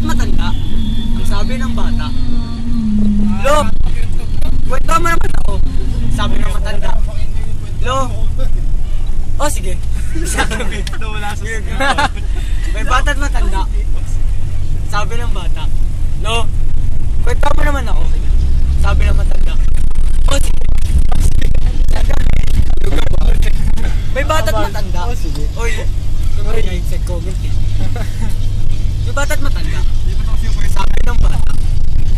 bata't matanda. Ang sabi ng bata, Lo, kwento mo naman ako. Sabi ng matanda, Lo, oh sige. May bata't matanda. Sabi ng bata, Lo, kwento mo naman ako. Sabi ng matanda, oh sige. May bata't matanda. Oh, sige. Oy, kumari na yung set comment eh. May bata't matanda. Sabi ng bata,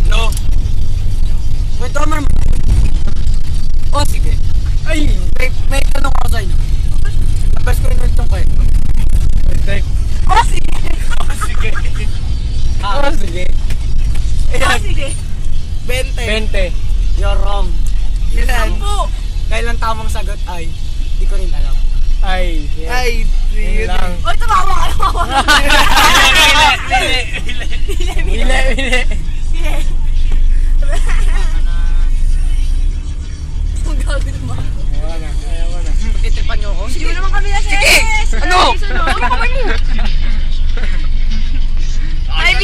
Lo, kwento mo naman. Oh sige. Ay, may tanong ako sa inyo. Tapos ko rin itong kwento. Oh, sige. Oh, sige. Oh sige. Oh, sige. 20. You're wrong. Ilan? 10. Kailan tamang sagot ay, di ko rin alam. Ay, yeah. Ay, Yun lang. Oy, tumawa ka, tumawa ka. Bile. Ang gabi naman. Ayaw mo na. Pagtitripan niyo ako? Hindi mo naman kami nasa SS. Ano? Ano kamay mo? Ay,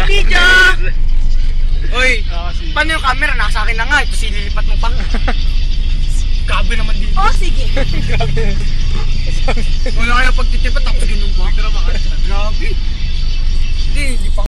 video! Oy, paano yung camera? Nasa akin na nga. Ito sililipat mo pa. Gabi naman din. Oh, sige. Wala kaya pagtitipat. Tapos ganun pa. Grabe. Hindi pa.